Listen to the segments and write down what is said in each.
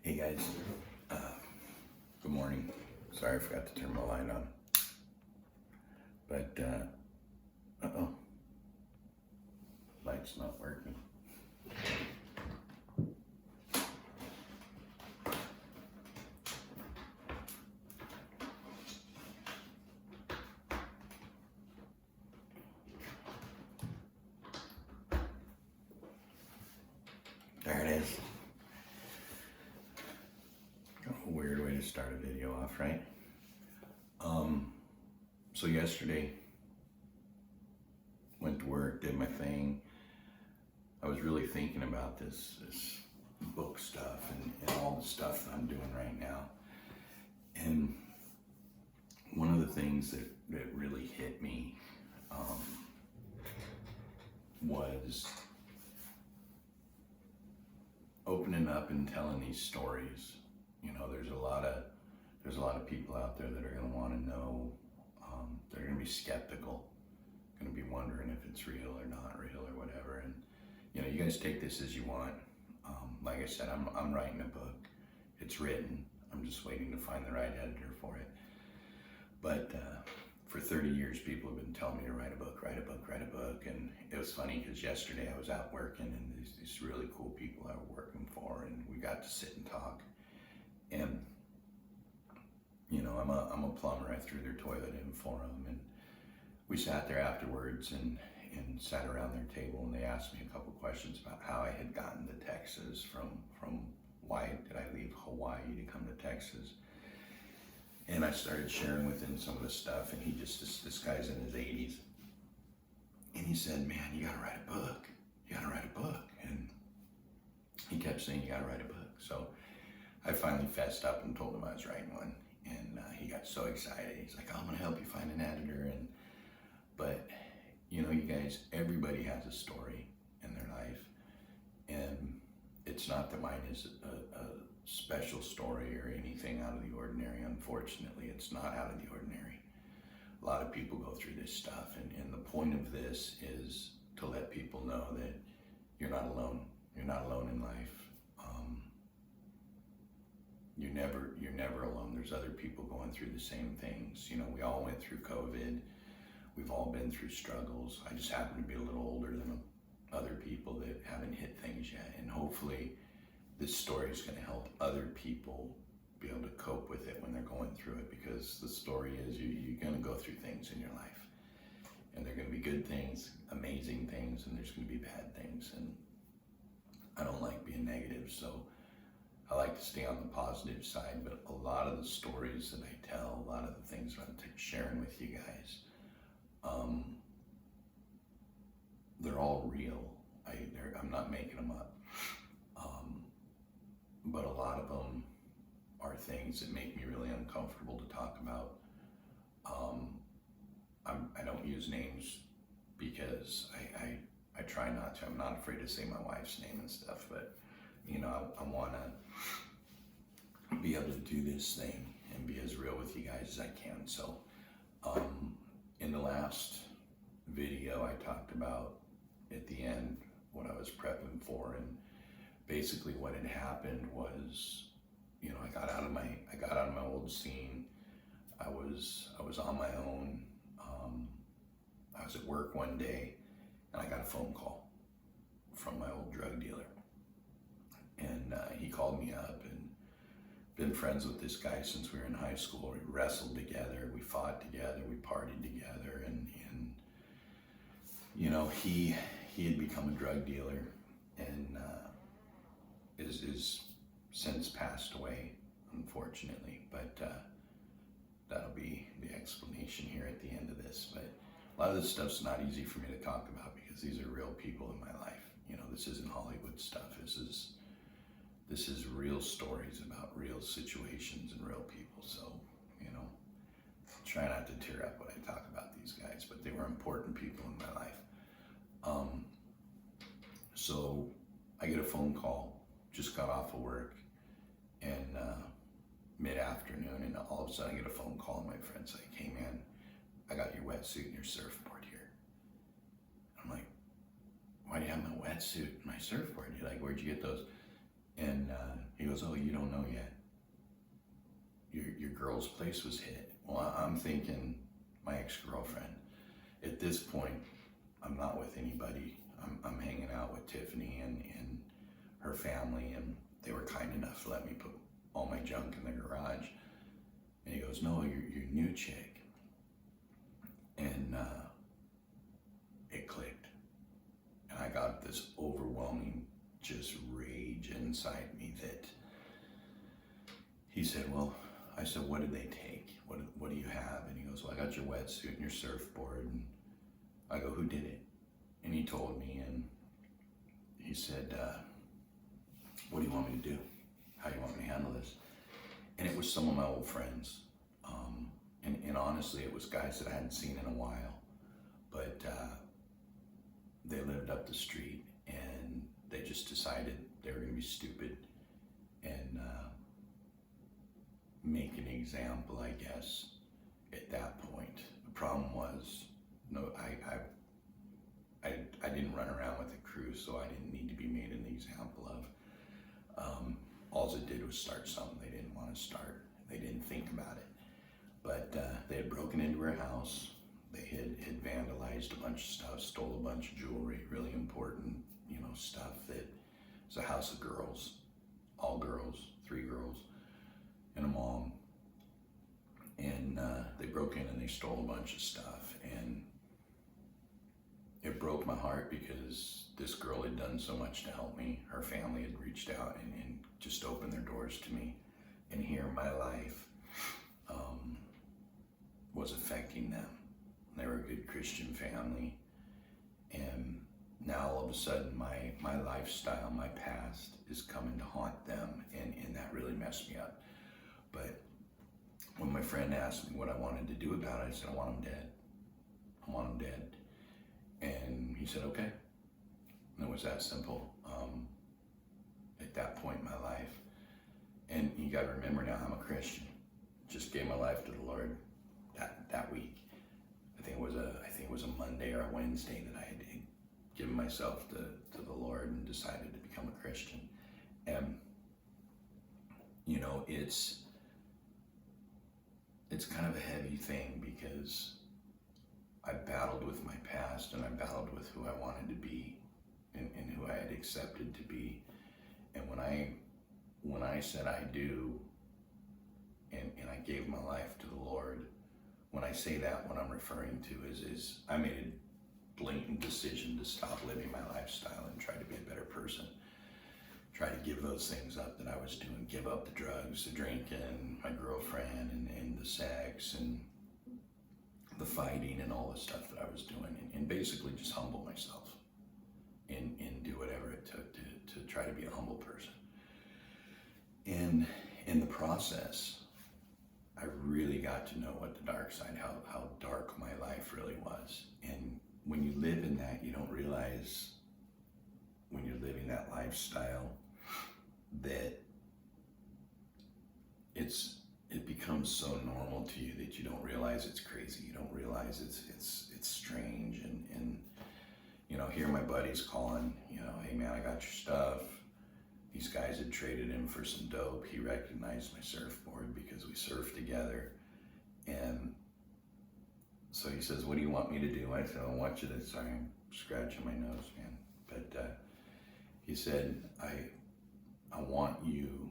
Hey guys, uh, good morning. Sorry I forgot to turn my light on. But, uh-oh, light's not working. There it is. A weird way to start a video off, right? So yesterday, went to work, did my thing. I was really thinking about this book stuff and all the stuff that I'm doing right now. And one of the things that really hit me was opening up and telling these stories. You know, there's a lot of people out there that are going to want to know. They're going to be skeptical, going to be wondering if it's real or not real or whatever. And you know, you guys take this as you want. Like I said, I'm writing a book. It's written. I'm just waiting to find the right editor for it. But for 30 years, people have been telling me to write a book. And it was funny because yesterday I was out working, and these really cool people I was working for, and we got to sit and talk. And you know, I'm a plumber. I threw their toilet in for them, and we sat there afterwards and sat around their table, and they asked me a couple questions about how I had gotten to Texas, from why did I leave Hawaii to come to Texas. And I started sharing with him some of the stuff, and he just, this guy's in his 80s, and he said, man, you gotta write a book. You gotta write a book. And he kept saying, you gotta write a book. So I finally fessed up and told him I was writing one. And he got so excited. He's like, oh, I'm gonna help you find an editor. But you know, you guys, everybody has a story in their life. And it's not that mine is a special story or anything out of the ordinary. Unfortunately, it's not out of the ordinary. A lot of people go through this stuff, and the point of this is to let people know that you're not alone. You're not alone in life. You're never alone. There's other people going through the same things. You know, we all went through COVID. We've all been through struggles. I just happen to be a little older than other people that haven't hit things yet, and hopefully this story is going to help other people be able to cope with it when they're going through it, because the story is you're going to go through things in your life, and they're going to be good things, amazing things, and there's going to be bad things. And I don't like being negative, so I like to stay on the positive side. But a lot of the stories that I tell, a lot of the things that I'm sharing with you guys, they're all real. I'm not making them up. But a lot of them are things that make me really uncomfortable to talk about. I don't use names because I try not to. I'm not afraid to say my wife's name and stuff, but you know, I want to be able to do this thing and be as real with you guys as I can. So in the last video, I talked about at the end what I was prepping for, and basically what had happened was, you know, I got out of my old scene. I was on my own. I was at work one day, and I got a phone call from my old drug dealer, and he called me up, and been friends with this guy since we were in high school. We wrestled together, we fought together, we partied together, and you know, he had become a drug dealer, and is since passed away, unfortunately. But that'll be the explanation here at the end of this. But a lot of this stuff's not easy for me to talk about because these are real people in my life. You know, this isn't Hollywood stuff. This is real stories about real situations and real people. So, you know, try not to tear up when I talk about these guys, but they were important people in my life. So I get a phone call, just got off of work, and mid-afternoon, and all of a sudden I get a phone call, and my friend's like, hey man, I got your wetsuit and your surfboard here. I'm like, why do you have my wetsuit and my surfboard? You're like, where'd you get those? And he goes, oh, you don't know yet. Your girl's place was hit. Well, I'm thinking my ex-girlfriend. At this point, I'm not with anybody. I'm hanging out with Tiffany and her family, and they were kind enough to let me put all my junk in the garage. And he goes, no, your new chick. And it clicked. And I got this overwhelming just rage inside me that he said, well, I said, what did they take? What do you have? And he goes, well, I got your wetsuit and your surfboard. And I go, who did it? And he told me, and he said, what do you want me to do? How do you want me to handle this? And it was some of my old friends. And honestly, it was guys that I hadn't seen in a while. But they lived up the street, and they just decided they were going to be stupid and make an example, I guess, at that point. The problem was, no, I didn't run around with a crew, so I didn't need to be made an example of. All it did was start something they didn't want to start. They didn't think about it. But they had broken into her house. They had vandalized a bunch of stuff, stole a bunch of jewelry, really important, stuff that was a house of girls, all girls, 3 girls, and a mom. And they broke in and they stole a bunch of stuff. And it broke my heart because this girl had done so much to help me. Her family had reached out and just opened their doors to me. And here my life was affecting them. They were a good Christian family. And now all of a sudden my lifestyle, my past is coming to haunt them, and that really messed me up. But when my friend asked me what I wanted to do about it, I said, I want him dead. I want him dead. And he said, okay. And it was that simple at that point in my life. And you gotta remember now, I'm a Christian. Just gave my life to the Lord that week. I think it was a Monday or a Wednesday that I had given myself to the Lord and decided to become a Christian. And it's kind of a heavy thing because I battled with my past, and I battled with who I wanted to be and who I had accepted to be. And when I said I do, and I gave my life to the Lord, when I say that, what I'm referring to is I made a blatant decision to stop living my lifestyle and try to be a better person. Try to give those things up that I was doing, give up the drugs, the drinking, my girlfriend, and the sex, and the fighting, and all the stuff that I was doing, and basically just humble myself and do whatever it took to try to be a humble person. And in the process, I really got to know what the dark side, how dark my life really was. And when you live in that, you don't realize when you're living that lifestyle that it becomes so normal to you that you don't realize it's crazy. You don't realize it's strange. And here my buddy's calling, hey man, I got your stuff. These guys had traded him for some dope. He recognized my surfboard because we surfed together. And so he says, what do you want me to do? I said, I want you to, sorry, I'm scratching my nose, man. But he said, I want you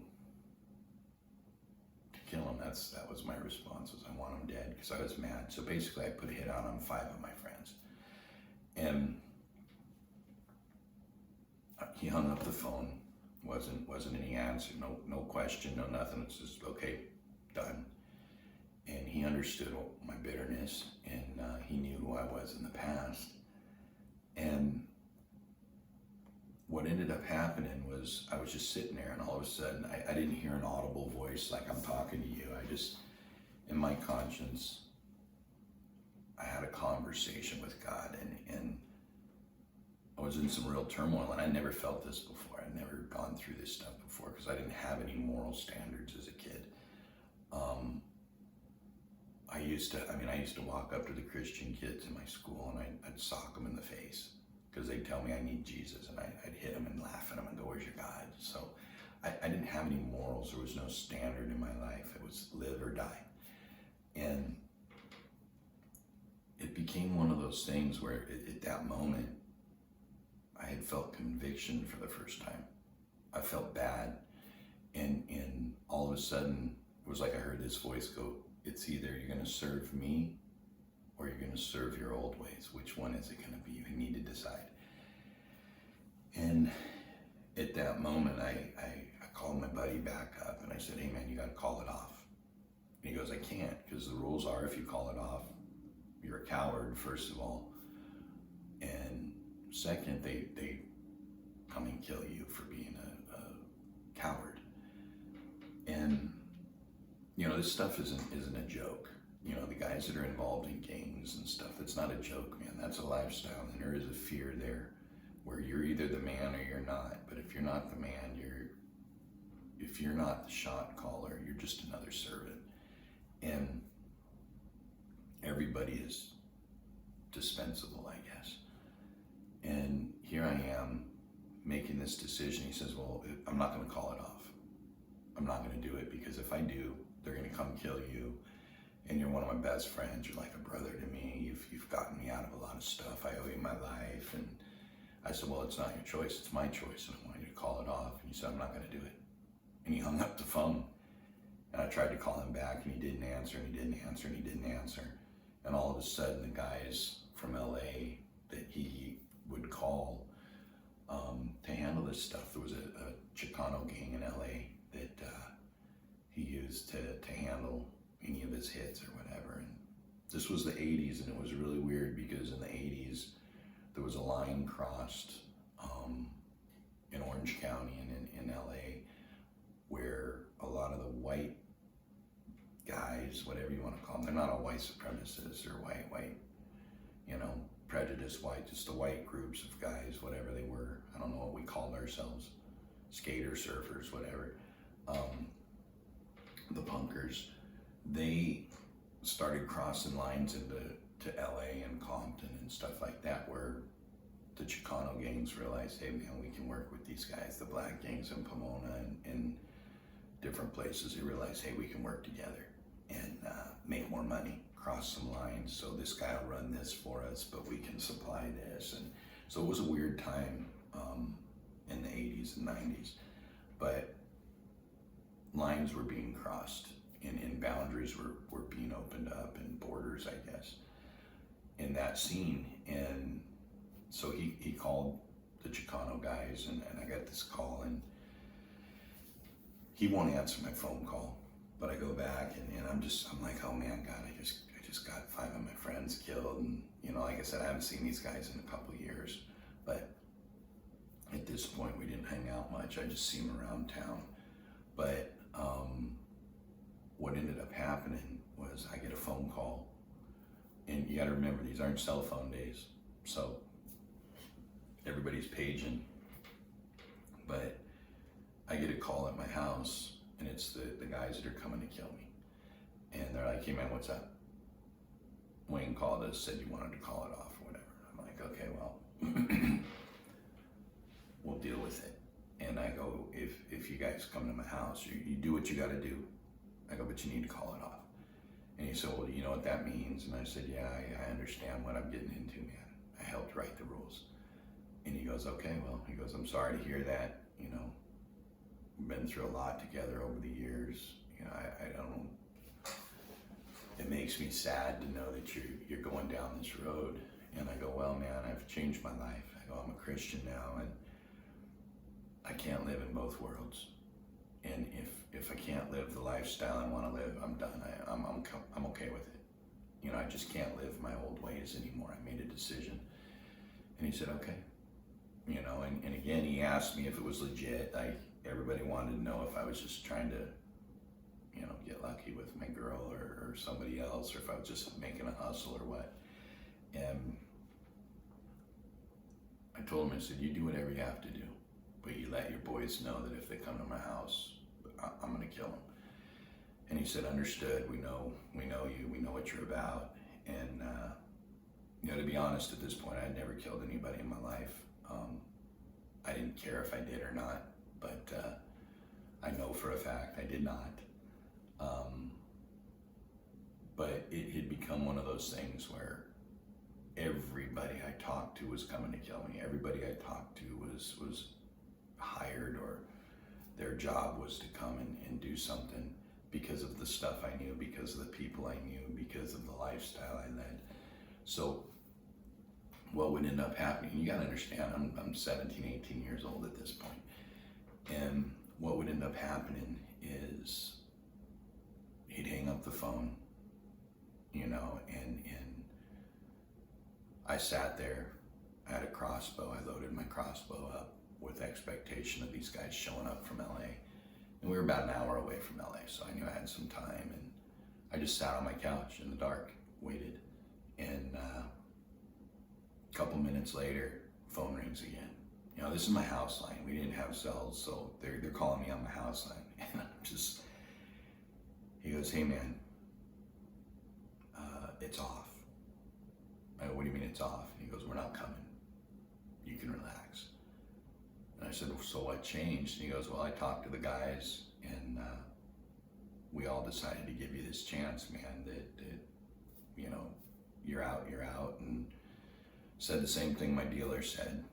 to kill him. That was my response, was I want him dead, because I was mad. So basically I put a hit out on 5 of my friends. And he hung up the phone. Wasn't any answer, no question, no nothing. It's just, okay, done. And he understood my bitterness, and he knew who I was in the past. And what ended up happening was I was just sitting there, and all of a sudden I didn't hear an audible voice like I'm talking to you. I just, in my conscience, I had a conversation with God, and I was in some real turmoil, and I never felt this before. I'd never gone through this stuff before because I didn't have any moral standards as a kid. I used to walk up to the Christian kids in my school, and I'd sock them in the face because they'd tell me I need Jesus, and I'd hit them and laugh at them and go, where's your God? So I didn't have any morals. There was no standard in my life. It was live or die. And it became one of those things where at that moment, I had felt conviction for the first time. I felt bad. And all of a sudden, it was like I heard this voice go, it's either you're going to serve me or you're going to serve your old ways. Which one is it going to be? You need to decide. And at that moment, I called my buddy back up and I said, hey man, you got to call it off. And he goes, I can't, because the rules are if you call it off, you're a coward, first of all. And second, they come and kill you for being a coward. And, you know, this stuff isn't a joke. You know, the guys that are involved in gangs and stuff, it's not a joke, man. That's a lifestyle, and there is a fear there where you're either the man or you're not. But if you're not the man, if you're not the shot caller, you're just another servant. And everybody is dispensable, I guess. And here I am making this decision. He says, well, I'm not going to call it off. I'm not going to do it, because if I do, they're going to come kill you. And you're one of my best friends. You're like a brother to me. You've gotten me out of a lot of stuff. I owe you my life. And I said, well, it's not your choice. It's my choice. And I want you to call it off. And he said, I'm not going to do it. And he hung up the phone. And I tried to call him back, and he didn't answer, and he didn't answer, and he didn't answer. And all of a sudden, the guys from LA that he would call to handle this stuff, there was a Chicano gang in LA that he used to handle any of his hits or whatever. And this was the 80s, and it was really weird because in the 80s, there was a line crossed in Orange County and in LA where a lot of the white guys, whatever you want to call them, they're not all white supremacists, they're white, you know, prejudiced white, just the white groups of guys, whatever they were. I don't know what we called ourselves, skaters, surfers, whatever. The punkers, they started crossing lines into LA and Compton and stuff like that, where the Chicano gangs realized, hey man, we can work with these guys. The black gangs in Pomona and different places, they realized, hey, we can work together and make more money, cross some lines. So this guy will run this for us, but we can supply this. And so it was a weird time in the 80s and 90s, but lines were being crossed and boundaries were being opened up, and borders, I guess, in that scene. And so he called the Chicano guys, and I got this call, and he won't answer my phone call. But I go back and I'm like, oh man, God, I just got 5 of my friends killed. And you know, like I said, I haven't seen these guys in a couple of years, but at this point we didn't hang out much. I just see them around town. But what ended up happening was I get a phone call, and you gotta remember, these aren't cell phone days, so everybody's paging. But I get a call at my house, and it's the guys that are coming to kill me. And they're like, hey man, what's up? Wayne called us, said you wanted to call it off or whatever. I'm like, okay, well, we'll deal with it. And I go, if you guys come to my house, you do what you gotta do. I go, but you need to call it off. And he said, well, do you know what that means? And I said, yeah, I understand what I'm getting into, man. I helped write the rules. And he goes, okay, well, he goes, I'm sorry to hear that, you know. We've been through a lot together over the years. You know, I don't, it makes me sad to know that you're going down this road. And I go, well, man, I've changed my life. I go, I'm a Christian now, and I can't live in both worlds. And if I can't live the lifestyle I want to live, I'm done. I'm okay with it. You know, I just can't live my old ways anymore. I made a decision. And he said, okay. You know, and again, he asked me if it was legit. Everybody wanted to know if I was just trying to, you know, get lucky with my girl or somebody else, or if I was just making a hustle or what. And I told him, I said, you do whatever you have to do, but you let your boys know that if they come to my house, I'm gonna kill them. And he said, understood, we know you, we know what you're about. And you know, to be honest, at this point, I'd never killed anybody in my life. I didn't care if I did or not, but I know for a fact I did not. But it had become one of those things where everybody I talked to was coming to kill me. Everybody I talked to was hired, or their job was to come and do something because of the stuff I knew, because of the people I knew, because of the lifestyle I led. So what would end up happening, you gotta understand, I'm 17, 18 years old at this point. And what would end up happening is he'd hang up the phone, you know, and I sat there, I had a crossbow, I loaded my crossbow up with expectation of these guys showing up from LA. And we were about an hour away from LA, so I knew I had some time, and I just sat on my couch in the dark, waited, and a couple minutes later, phone rings again. You know, this is my house line. We didn't have cells, so they're calling me on my house line. And he goes, hey man, it's off. I go, what do you mean it's off? And he goes, we're not coming. You can relax. And I said, well, so what changed? And he goes, well, I talked to the guys, and we all decided to give you this chance, man, that you know, you're out. And said the same thing my dealer said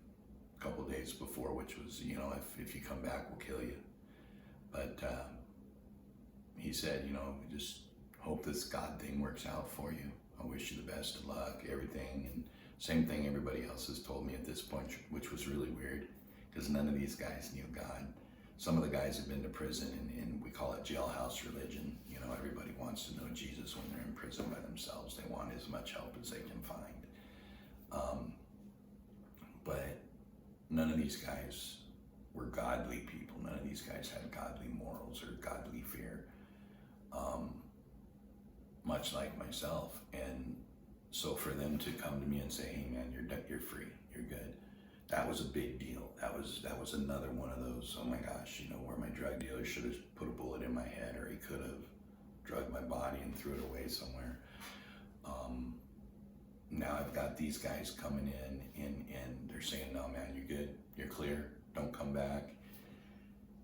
a couple days before, which was, you know, if you come back, we'll kill you. But he said, you know, we just hope this God thing works out for you. I wish you the best of luck, everything. And same thing everybody else has told me at this point, which was really weird, because none of these guys knew God. Some of the guys have been to prison, and we call it jailhouse religion. You know, everybody wants to know Jesus when they're in prison by themselves. They want as much help as they can find. But none of these guys were godly people. None of these guys had godly morals or godly fear, much like myself. And so for them to come to me and say, hey man, you're free, you're good, that was a big deal. That was another one of those, oh my gosh, you know, where my drug dealer should have put a bullet in my head, or he could have drugged my body and threw it away somewhere. Now I've got these guys coming in and they're saying, no man, you're good, you're clear, don't come back.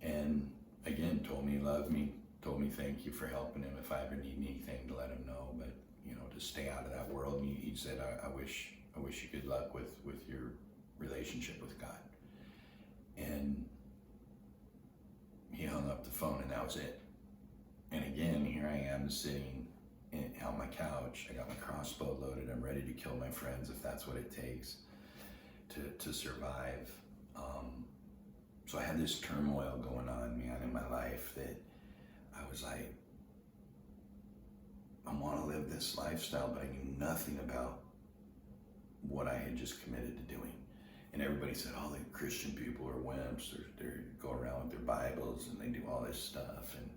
And again, told me he loved me, told me thank you for helping him, if I ever need anything to let him know, but you know, to stay out of that world. And he said, I wish you good luck with your relationship with God. And he hung up the phone, and that was it. And again, here I am sitting on my couch. I got my crossbow loaded. I'm ready to kill my friends if that's what it takes to survive. So I had this turmoil going on, man, in my life, that I was like, I want to live this lifestyle, but I knew nothing about what I had just committed to doing. And everybody said, oh, the Christian people are wimps. They go around with their Bibles and they do all this stuff. And,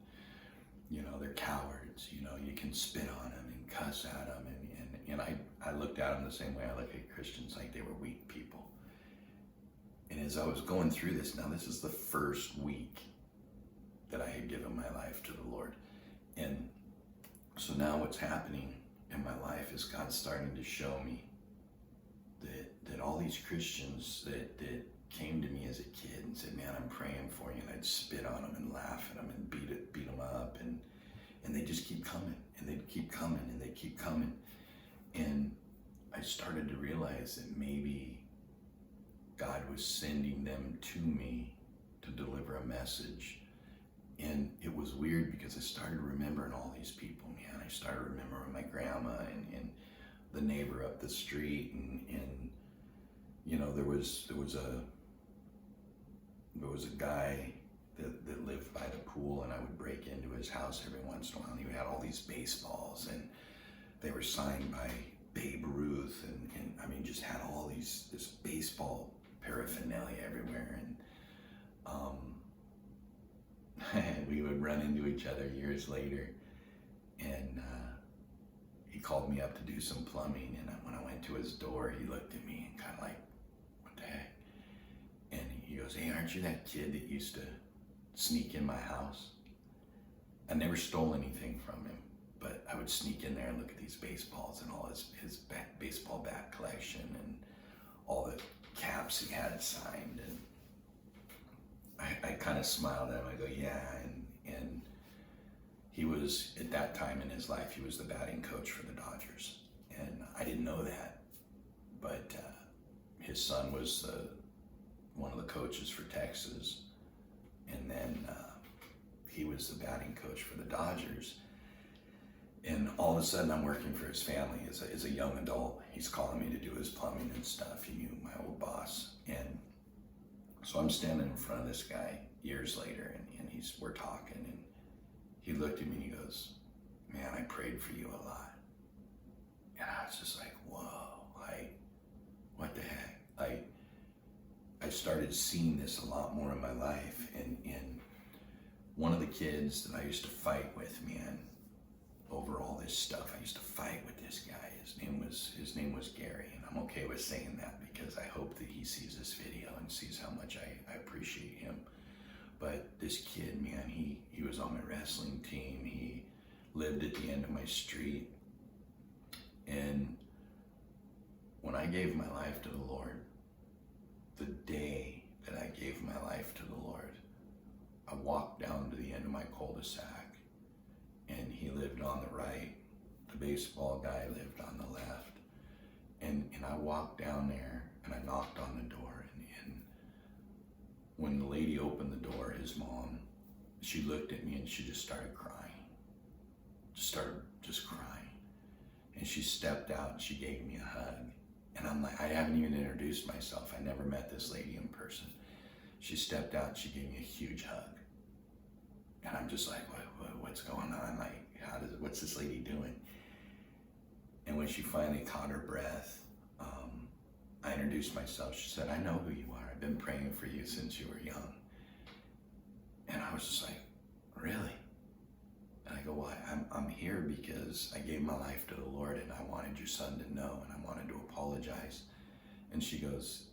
you know, they're cowards. You know, you can spit on them and cuss at them. And I looked at them the same way I look at Christians, like they were weak people. And as I was going through this, now this is the first week that I had given my life to the Lord. And so now what's happening in my life is God's starting to show me that all these Christians that came to me as a kid and said, man, I'm praying for you, and I'd spit on them and laugh at them and beat them up, and they just keep coming, and they'd keep coming, and they'd keep coming. And I started to realize that maybe God was sending them to me to deliver a message. And it was weird because I started remembering all these people, man. I started remembering my grandma and the neighbor up the street, and you know, there was a guy that lived by the pool, and I would break into his house every once in a while, and he had all these baseballs, and they were signed by Babe Ruth, and I mean, just had all this baseball paraphernalia everywhere. And we would run into each other years later, and he called me up to do some plumbing, and when I went to his door, he looked at me and kind of like, what the heck? And he goes, hey, aren't you that kid that used to sneak in my house? I never stole anything from him, but I would sneak in there and look at these baseballs and all his baseball bat collection and all the caps he had signed. And I kind of of smiled at him. I go, yeah. And he was, at that time in his life, he was the batting coach for the Dodgers. And I didn't know that. But his son was one of the coaches for Texas. And then he was the batting coach for the Dodgers. And all of a sudden I'm working for his family as a young adult. He's calling me to do his plumbing and stuff. He knew my old boss. And so I'm standing in front of this guy years later, and we're talking, and he looked at me and he goes, man, I prayed for you a lot. And I was just like, whoa, like, what the heck? I started seeing this a lot more in my life. And one of the kids that I used to fight with, man, over all this stuff, I used to fight with this guy. His name was Gary, and I'm okay with saying that because I hope that he sees this video and sees how much I appreciate him. But this kid, man, he was on my wrestling team. He lived at the end of my street. And when I gave my life to the Lord, the day that I gave my life to the Lord, I walked down to the end of my cul-de-sac, and he lived on the right. The baseball guy lived on the left. And I walked down there and I knocked on the door, and when the lady opened the door, his mom, she looked at me and she just started crying. Just crying. And she stepped out and she gave me a hug. And I'm like, I haven't even introduced myself. I never met this lady in person. She stepped out and she gave me a huge hug. And I'm just like, what's going on? Like, what's this lady doing? And when she finally caught her breath, I introduced myself. She said, I know who you are. I've been praying for you since you were young. And I was just like, really? And I go, well, I'm here because I gave my life to the Lord, and I wanted your son to know, and I wanted to apologize. And she goes,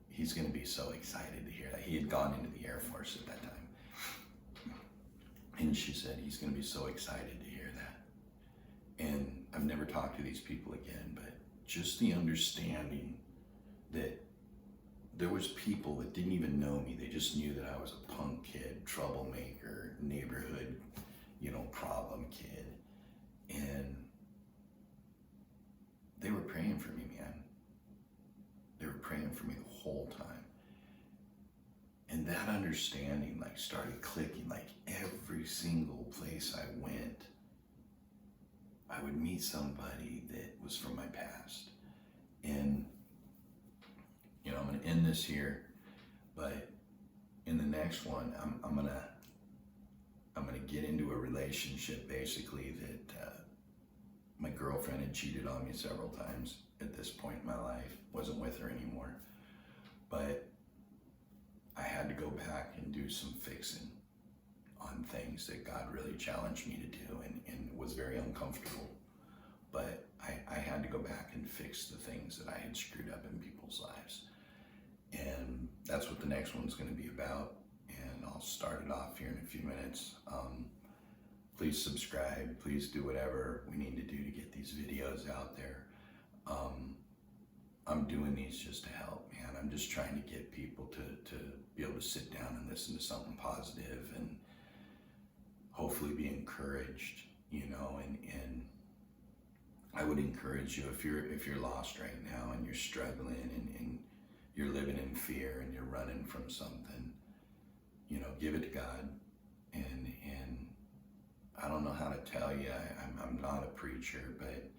he's going to be so excited to hear that. He had gone into the Air Force at that time. And she said, he's going to be so excited to hear that. And I've never talked to these people again, but just the understanding that there was people that didn't even know me. They just knew that I was a punk kid, troublemaker, neighborhood, problem kid. And they were praying for me, man. They were praying for me the whole time. And that understanding started clicking. Every single place I went, I would meet somebody that was from my past. And I'm going to end this here, but in the next one, I'm going to get into a relationship basically that my girlfriend had cheated on me several times at this point in my life. Wasn't with her anymore, but I had to go back and do some fixing on things that God really challenged me to do, and was very uncomfortable. But I had to go back and fix the things that I had screwed up in people's lives. And that's what the next one's going to be about. And I'll start it off here in a few minutes. Please subscribe. Please do whatever we need to do to get these videos out there. I'm doing these just to help, man. I'm just trying to get people to be able to sit down and listen to something positive and hopefully be encouraged, and I would encourage you, if you're lost right now and you're struggling and you're living in fear and you're running from something, give it to God. And I don't know how to tell you, I'm not a preacher, but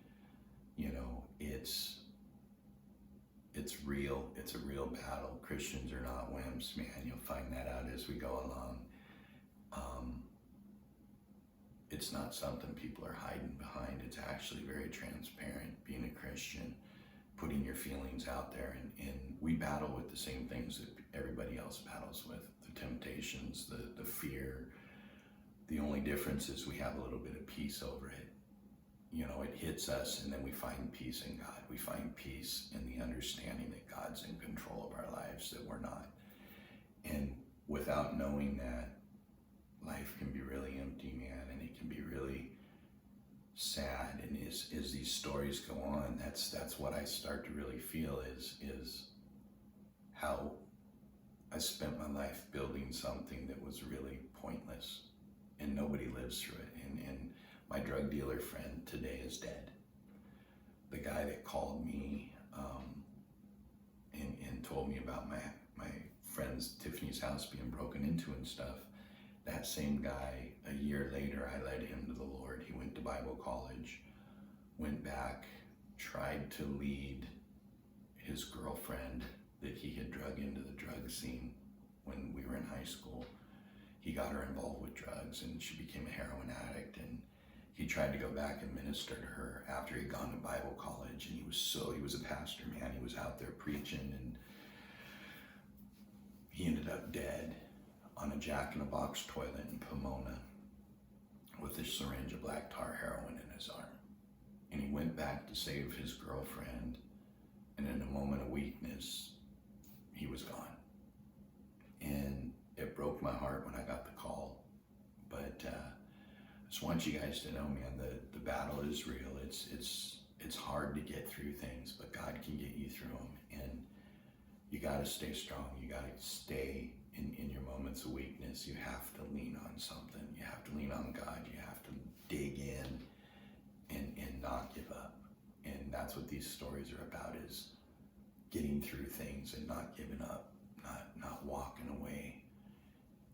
it's real. It's a real battle. Christians are not wimps, man. You'll find that out as we go along. It's not something people are hiding behind. It's actually very transparent, being a Christian, putting your feelings out there. And we battle with the same things that everybody else battles with, the temptations, the fear. The only difference is we have a little bit of peace over it. It hits us, and then we find peace in God. We find peace in the understanding that God's in control of our lives, that we're not. And without knowing that, life can be really empty, man, and it can be really sad. And as these stories go on, that's what I start to really feel is how I spent my life building something that was really pointless, and nobody lives through it. And my drug dealer friend today is dead. The guy that called me and told me about my friend's Tiffany's house being broken into and stuff, that same guy, a year later, I led him to the Lord. He went to Bible college, went back, tried to lead his girlfriend that he had drug into the drug scene when we were in high school. He got her involved with drugs and she became a heroin addict, and he tried to go back and minister to her after he'd gone to Bible college, and he was a pastor, man. He was out there preaching, and he ended up dead on a Jack-in-a-Box toilet in Pomona with a syringe of black tar heroin in his arm. And he went back to save his girlfriend, and in a moment of weakness, he was gone. And it broke my heart when I got the call. But I just want you guys to know, man, the battle is real. It's hard to get through things, but God can get you through them. And you got to stay strong. You got to stay in your moments of weakness. You have to lean on something. You have to lean on God. You have to dig in and not give up. And that's what these stories are about, is getting through things and not giving up, not walking away,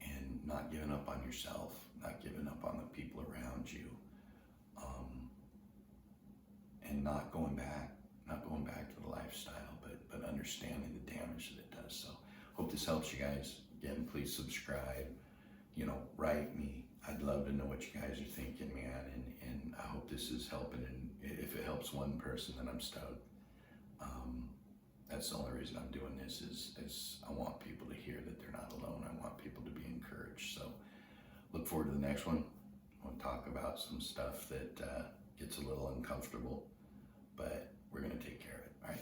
and not giving up on yourself, not giving up on the people around you, and not going back to the lifestyle, but understanding the damage that it does. So hope this helps you guys. Again, please subscribe, write me. I'd love to know what you guys are thinking, man, and I hope this is helping, and if it helps one person, then I'm stoked. That's the only reason I'm doing this, is I want people to hear that they're not alone. I want people to be encouraged. So look forward to the next one. We'll talk about some stuff that gets a little uncomfortable, but we're going to take care of it. All right.